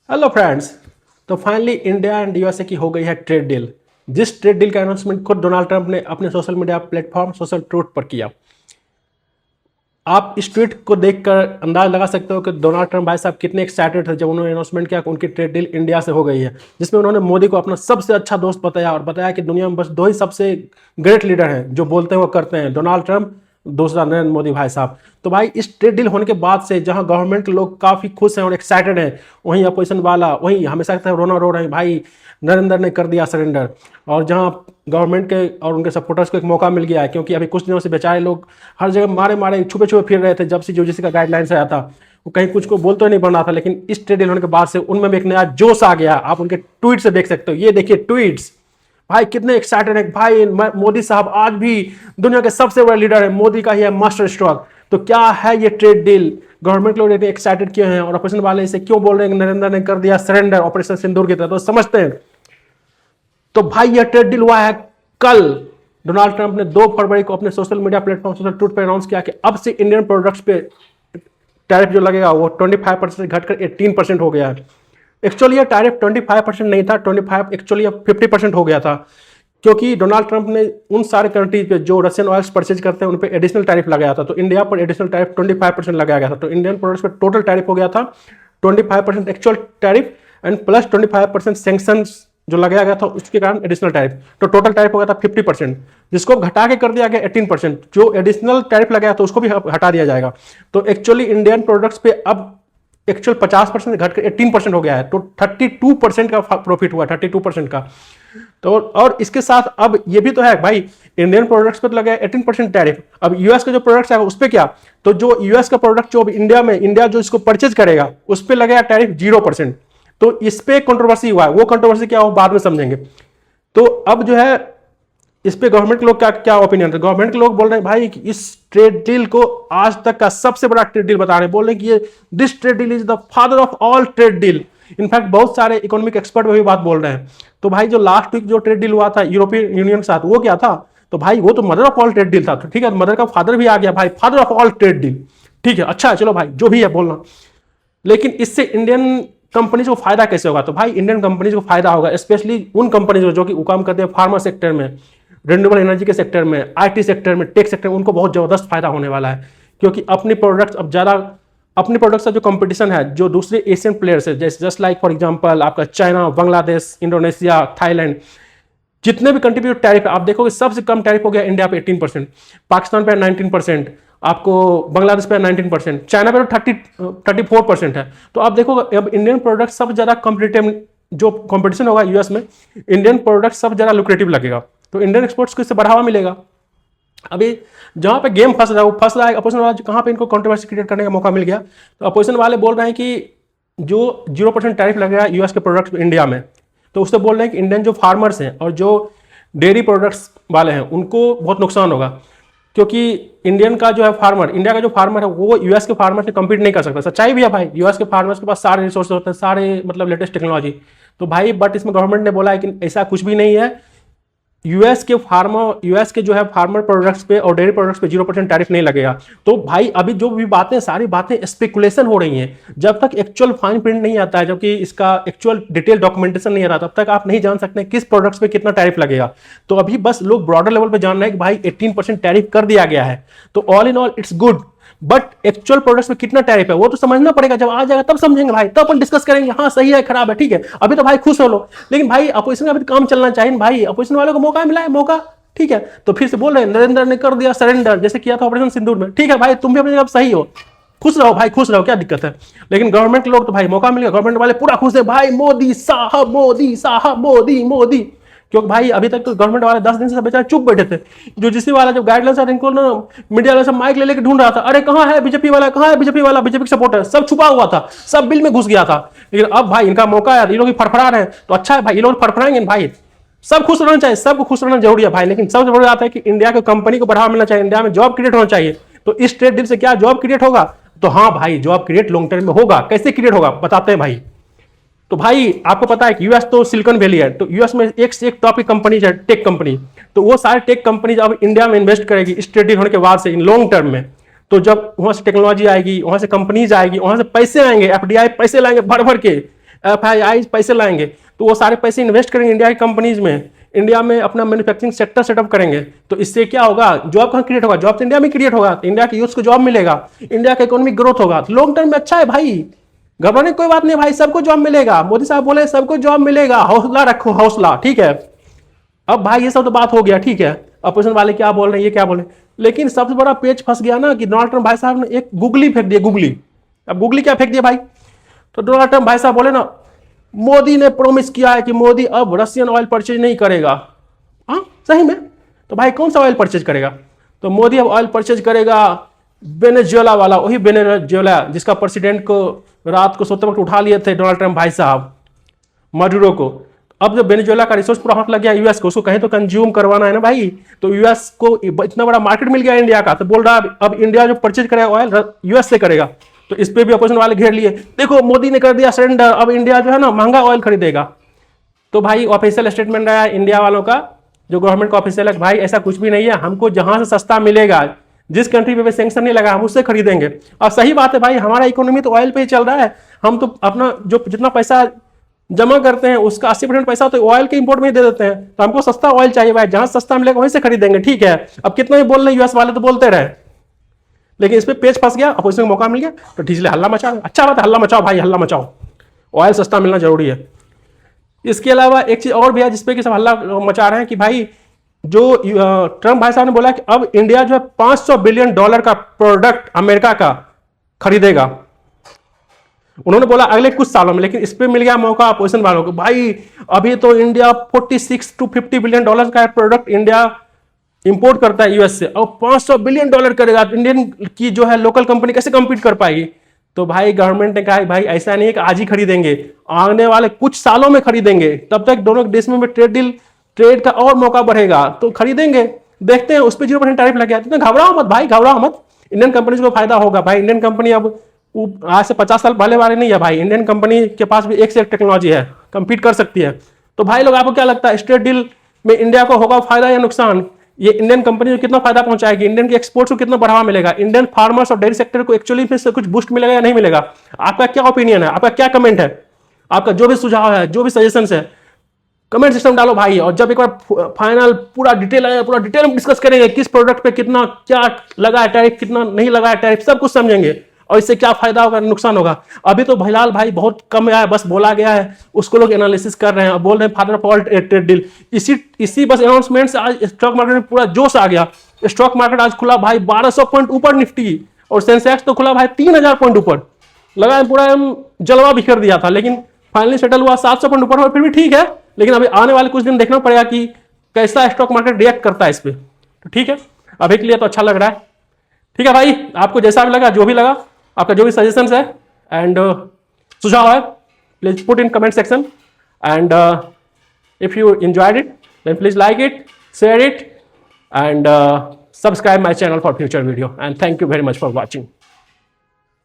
Hello friends. तो finally India and USA की हो गई है ट्रेड डील। जिस ट्रेड डील का अनाउंसमेंट खुद डोनाल्ड ट्रंप ने अपने social media platform social truth पर किया। आप इस ट्वीट को देखकर अंदाज लगा सकते हो कि डोनाल्ड ट्रंप भाई साहब कितने एक्साइटेड थे जब उन्होंने अनाउंसमेंट किया कि उनकी ट्रेड डील इंडिया से हो गई है, जिसमें उन्होंने मोदी को अपना सबसे अच्छा दोस्त बताया और बताया कि दुनिया में बस दो ही सबसे ग्रेट लीडर हैं जो बोलते हैं वो करते हैं, डोनाल्ड ट्रंप, दूसरा नरेंद्र मोदी भाई साहब। तो भाई इस ट्रेड डील होने के बाद से जहां गवर्नमेंट के लोग काफ़ी खुश हैं और एक्साइटेड हैं, वहीं अपोजिशन वाला वहीं हमेशा रोना रो रहे हैं भाई नरेंद्र ने कर दिया सरेंडर। और जहां गवर्नमेंट के और उनके सपोर्टर्स को एक मौका मिल गया है, क्योंकि अभी कुछ दिनों से बेचारे लोग हर जगह मारे मारे छुपे छुपे फिर रहे थे जब से यूजीसी का गाइडलाइंस आया था। वो कहीं कुछ को बोल तो नहीं बन रहा था, लेकिन इस ट्रेड डील होने के बाद से उनमें भी एक नया जोश आ गया। आप उनके ट्वीट से देख सकते हो, ये देखिए ट्वीट्स, भाई कितने एक्साइटेड है भाई मोदी साहब आज भी दुनिया के सबसे बड़े लीडर है, मोदी का ही है मास्टर स्ट्रोक। तो क्या है ये ट्रेड डील, गवर्नमेंट लोग इतने एक्साइटेड क्यों हैं और अपोजिशन वाले इसे क्यों बोल रहे हैं नरेंद्र ने कर दिया सरेंडर ऑपरेशन सिंदूर की तरह, तो समझते हैं। तो भाई यह ट्रेड डील हुआ है कल। डोनाल्ड ट्रंप ने 2 फरवरी को अपने social media platform social truth पर अनाउंस किया कि अब से इंडियन प्रोडक्ट्स पे टैरिफ जो लगेगा वो 25% से घटकर 18% हो गया है। एक्चुअली ये टैरिफ 25% नहीं था, 25 एक्चुअली 50% हो गया था, क्योंकि डोनाल्ड ट्रंप ने उन सारे कंट्रीज पे जो रशियन ऑयल्स परचेज करते हैं उन पे एडिशनल टैरिफ लगाया था। तो इंडिया पर एडिशनल टैरिफ 25% लगाया गया था। तो इंडियन प्रोडक्ट्स पे टोटल टैरिफ हो गया था 25% actual tariff and plus 25% sanctions जो लगाया गया था उसके कारण एडिशनल टैरिफ। तो टोटल टैरिफ हो गया था 50%, जिसको घटा के कर दिया गया 18%। जो एडिशनल टैरिफ लगाया था उसको भी हटा दिया जाएगा। तो एक्चुअली इंडियन प्रोडक्ट्स पे अब एक्चुअल 50% घटकर 18% हो गया है। तो 32% का प्रॉफिट हुआ, 32% का। तो और इसके साथ अब ये भी तो है भाई, इंडियन प्रोडक्ट्स पर लगा 18% टैरिफ। अब यूएस के जो प्रोडक्ट्स है उस पर क्या, तो जो यूएस का प्रोडक्ट जो इंडिया जो इसको परचेज करेगा उस पर लगेगा टैरिफ 0%। तो इस पे कंट्रोवर्सी हुआ है, वो कंट्रोवर्सी क्या हो बाद में समझेंगे। तो अब जो है इस पे गवर्नमेंट के लोग क्या क्या ओपिनियन है। गवर्नमेंट के लोग बोल रहे हैं भाई कि इस ट्रेड डील को आज तक का सबसे बड़ा ट्रेड डील बता रहे हैं, बोल रहे हैं कि ये this trade deal is the father of all trade deal. In fact बहुत सारे इकोनॉमिक एक्सपर्ट भी बात बोल रहे हैं। तो भाई जो लास्ट वीक जो ट्रेड डील हुआ था यूरोपियन यूनियन के साथ, वो क्या था, तो भाई वो तो mother of all trade deal था। तो ठीक है, मदर का फादर भी आ गया भाई, father of all trade deal. ठीक है, अच्छा चलो भाई जो भी है बोलना, लेकिन इससे इंडियन कंपनीज को फायदा कैसे होगा। तो भाई इंडियन कंपनीज को फायदा होगा, स्पेशली उन कंपनीज को जो कि काम करते हैं फार्मा सेक्टर में, रिन्यूएबल एनर्जी के सेक्टर में, आईटी सेक्टर में, टेक सेक्टर में, उनको बहुत जबरदस्त फायदा होने वाला है। क्योंकि अपनी प्रोडक्ट्स अब ज़्यादा अपनी प्रोडक्ट्स का जो कंपटीशन है जो दूसरे एशियन प्लेयर्स है, जैसे जस्ट लाइक फॉर एग्जांपल आपका चाइना, बांग्लादेश, इंडोनेशिया, थाईलैंड, जितने भी कंट्री पे टैरिफ है आप देखोगे सबसे कम टैरिफ हो गया इंडिया पे 18%, पाकिस्तान पे 19%, आपको बांग्लादेश पे 19%, चाइना पे 34% है। तो आप देखो अब इंडियन प्रोडक्ट सब ज़्यादा कॉम्पिटिटिव, जो कॉम्पिटिशन होगा यूएस में, इंडियन प्रोडक्ट सब ज़्यादा लुक्रेटिव लगेगा। तो इंडियन एक्सपोर्ट्स को इससे बढ़ावा मिलेगा। अभी जहां पे गेम फंस रहा है वो फंस रहा है अपोजिशन वाला, कहां पे इनको कंट्रोवर्सी क्रिएट करने का मौका मिल गया। तो अपोजिशन वाले बोल रहे हैं कि जो 0% टैरिफ लगेगा यूएस के प्रोडक्ट इंडिया में, तो उससे बोल रहे हैं कि इंडियन जो फार्मर्स हैं और जो डेयरी प्रोडक्ट्स वाले हैं उनको बहुत नुकसान होगा। क्योंकि इंडियन का जो है फार्मर, इंडिया का जो फार्मर है वो यूएस के फार्मर से कम्पीट नहीं कर सकता। सच्चाई भी है भाई, यूएस के फार्मर्स के पास सारे रिसोर्सेज होते हैं, सारे मतलब लेटेस्ट टेक्नोलॉजी। तो भाई बट इसमें गवर्नमेंट ने बोला है कि ऐसा कुछ भी नहीं है, यूएस के जो है फार्मर प्रोडक्ट्स पे और डेयरी प्रोडक्ट्स पे 0% टैरिफ नहीं लगेगा। तो भाई अभी जो भी बातें सारी बातें स्पेकुलेशन हो रही हैं, जब तक एक्चुअल फाइन प्रिंट नहीं आता है, जबकि इसका एक्चुअल डिटेल डॉक्यूमेंटेशन नहीं आता, तब तक आप नहीं जान सकते किस प्रोडक्ट्स पे कितना टैरिफ लगेगा। तो अभी बस लोग ब्रॉडर लेवल पे जान रहे हैं कि भाई 18% टैरिफ कर दिया गया है, तो all in all it's good. But actual products में कितना टैरिफ है वो तो समझना पड़ेगा, जब आ जाएगा तब समझेंगे भाई, तब अपन डिस्कस करेंगे हाँ सही है खराब है। ठीक है, अभी तो भाई खुश हो लो, लेकिन भाई अपोजिशन का भी तो काम चलना चाहिए भाई, अपोजिशन वालों को मौका मिला है, मौका। ठीक है, तो फिर से बोल रहे हैं नरेंद्र ने कर दिया सरेंडर जैसे किया था ऑपरेशन सिंदूर में। ठीक है भाई, तुम भी अपनी जगह सही हो, खुश रहो भाई, खुश रहो, क्या दिक्कत है। लेकिन गवर्नमेंट के लोग तो भाई मौका मिल गया, गवर्नमेंट वाले पूरा खुश है भाई, मोदी साहब मोदी साहब मोदी मोदी। क्योंकि भाई अभी तक तो गवर्नमेंट वाले 10 दिन से बेचारे चुप बैठे थे। जो जिसी वाला जब गाइडलाइंस था इनको ना मीडिया वाला सब माइक ले लेके ढूंढ रहा था, अरे कहां है बीजेपी वाला, कहां है बीजेपी वाला, बीजेपी सपोर्टर, सब छुपा हुआ था, सब बिल में घुस गया था। लेकिन अब भाई इनका मौका है, ये लोग फड़फड़ा रहे हैं, तो अच्छा है भाई, ये लोग फड़फड़ाएंगे भाई, सब खुश रहना चाहिए, सबको खुश रहना जरूरी है भाई। लेकिन सबसे बड़ी बात है कि इंडिया की कंपनी को बढ़ावा मिलना चाहिए, इंडिया में जॉब क्रिएट होना चाहिए। तो इस ट्रेड डील से क्या जॉब क्रिएट होगा, तो हाँ भाई जॉब क्रिएट लॉन्ग टर्म में होगा। कैसे क्रिएट होगा बताते हैं भाई। तो भाई आपको पता है कि यूएस तो सिलिकॉन वैली है, तो यूएस में एक से एक टॉप की कंपनी है टेक कंपनी, तो वो सारे टेक कंपनीज अब इंडिया में इन्वेस्ट करेगी इस ट्रेड डील होने के बाद से इन लॉन्ग टर्म में। तो जब वहां से टेक्नोलॉजी आएगी, वहां से कंपनीज आएगी, वहां से पैसे आएंगे, एफडीआई पैसे लाएंगे भर भर के, FII पैसे लाएंगे तो वो सारे पैसे इन्वेस्ट करेंगे इंडिया की कंपनीज में, इंडिया में अपना मैन्युफैक्चरिंग सेक्टर सेटअप करेंगे। तो इससे क्या होगा, जॉब कहाँ क्रिएट होगा, जॉब तो इंडिया में क्रिएट होगा, तो इंडिया के यूथ को जॉब मिलेगा, इंडिया का इकोनॉमिक ग्रोथ होगा, तो लॉन्ग टर्म में अच्छा है भाई, घबराने की कोई बात नहीं भाई, सबको जॉब मिलेगा। मोदी साहब बोले सबको जॉब मिलेगा, हौसला रखो हौसला, ठीक है। अब भाई ये सब तो बात हो गया, ठीक है, अपोजिशन वाले क्या बोल रहे हैं, ये क्या बोल रहे हैं, लेकिन सबसे बड़ा पेच फंस गया ना कि डोनाल्ड ट्रम्प भाई साहब ने एक गुगली फेंक दिया, गुगली। अब गुगली क्या फेंक दिया भाई, तो डोनाल्ड ट्रम्प भाई साहब बोले ना, मोदी ने प्रॉमिस किया है कि मोदी अब रशियन ऑयल परचेज नहीं करेगा। हाँ सही में, तो भाई कौन सा ऑयल परचेज करेगा, तो मोदी अब ऑयल परचेज करेगा वेनेजुएला वाला, वही वेनेजुएला जिसका प्रेसिडेंट को रात को सोते वक्त उठा लिए थे डोनाल्ड ट्रम्प भाई साहब, मडुरो को। अब जब वेनेजुएला का रिसोर्स पूरा हाथ लग गया यूएस को, उसको कहीं तो कंज्यूम करवाना है ना भाई, तो यूएस को इतना बड़ा मार्केट मिल गया इंडिया का, तो बोल रहा है अब इंडिया जो परचेज करेगा ऑयल यूएस से करेगा। तो इस पे भी अपोजिशन वाले घेर लिए, देखो मोदी ने कर दिया सरेंडर, अब इंडिया जो है ना महंगा ऑयल खरीदेगा। तो भाई ऑफिशियल स्टेटमेंट आया इंडिया वालों का, जो गवर्नमेंट का ऑफिशियल है, भाई ऐसा कुछ भी नहीं है, हमको जहां से सस्ता मिलेगा, जिस कंट्री पे सैंक्शन नहीं लगा हम उससे खरीदेंगे। अब सही बात है भाई, हमारा इकोनॉमी तो ऑयल पे ही चल रहा है, हम तो अपना जो जितना पैसा जमा करते हैं उसका 80% पैसा तो ऑयल के इंपोर्ट में ही दे देते हैं, तो हमको सस्ता ऑयल चाहिए भाई, जहां सस्ता मिलेगा वहीं से खरीदेंगे, ठीक है। अब कितना भी बोल रहे यूएस वाले तो बोलते रहे, लेकिन इस पे पेज फंस गया, अपोजिशन को मौका मिल गया तो ठीक है हल्ला मचाओ, अच्छा बात है, हल्ला मचाओ भाई, हल्ला मचाओ, ऑयल सस्ता मिलना जरूरी है। इसके अलावा एक चीज और भी है जिसपे कि सब हल्ला मचा रहे हैं कि भाई जो ट्रम्प भाई साहब ने बोला कि अब इंडिया जो है $500 बिलियन का प्रोडक्ट अमेरिका का खरीदेगा, उन्होंने बोला अगले कुछ सालों में, लेकिन इस पे मिल गया मौका अपोजिशन वालों को, भाई अभी तो इंडिया 46 to 50 बिलियन डॉलर का प्रोडक्ट इंडिया इंपोर्ट करता है यूएस से, और $500 बिलियन करेगा, इंडियन की जो है लोकल कंपनी कैसे कंपीट कर पाएगी। तो भाई गवर्नमेंट ने कहा भाई ऐसा नहीं है कि आज ही खरीदेंगे, आने वाले कुछ सालों में खरीदेंगे, तब तक दोनों देश में ट्रेड का और मौका बढ़ेगा, तो खरीदेंगे, देखते हैं। उस पर 0% टैरिफ लग गया, तो घबराओ मत भाई, घबराओ मत, इंडियन कंपनीज को फायदा होगा भाई। इंडियन कंपनी अब आज से 50 साल पहले वाले नहीं है भाई, इंडियन कंपनी के पास भी एक से एक टेक्नोलॉजी है, कंपीट कर सकती है। तो भाई लोग आपको क्या लगता है, स्ट्रेट डील में इंडिया को होगा फायदा या नुकसान, ये इंडियन कंपनी को कितना फायदा पहुंचाएगी, इंडियन के एक्सपोर्ट्स को कितना बढ़ावा मिलेगा, इंडियन फार्मर्स और डेयरी सेक्टर को एक्चुअली में से कुछ बूस्ट मिलेगा या नहीं मिलेगा। आपका क्या ओपिनियन है, आपका क्या कमेंट है, आपका जो भी सुझाव है, जो भी सजेशन है, कमेंट सिस्टम डालो भाई। और जब एक बार फाइनल पूरा डिटेल में डिस्कस करेंगे, किस प्रोडक्ट पे कितना क्या लगा है टैरिफ, कितना नहीं लगा है टैरिफ, सब कुछ समझेंगे, और इससे क्या फायदा होगा नुकसान होगा। अभी तो फिलहाल भाई बहुत कम आया, बस बोला गया है, उसको लोग एनालिसिस कर रहे हैं, बोल रहे हैं father of all trade deal. इसी बस अनाउंसमेंट से आज स्टॉक मार्केट में पूरा जोश आ गया। स्टॉक मार्केट आज खुला भाई 1200 पॉइंट ऊपर निफ्टी, और सेंसेक्स तो खुला भाई 3000 पॉइंट ऊपर, लगा पूरा जलवा बिखर दिया था, लेकिन फाइनली सेटल हुआ 700 पॉइंट ऊपर, फिर भी ठीक है। लेकिन अभी आने वाले कुछ दिन देखना पड़ेगा कि कैसा स्टॉक मार्केट रिएक्ट करता है इस पर, तो ठीक है। अभी के लिए तो अच्छा लग रहा है, ठीक है भाई, आपको जैसा भी लगा, जो भी लगा, आपका जो भी सजेशंस है एंड सुझाव है, please put in comment section, and if you enjoyed it then please like it, share it, and subscribe my channel for future video, and thank you very much for watching.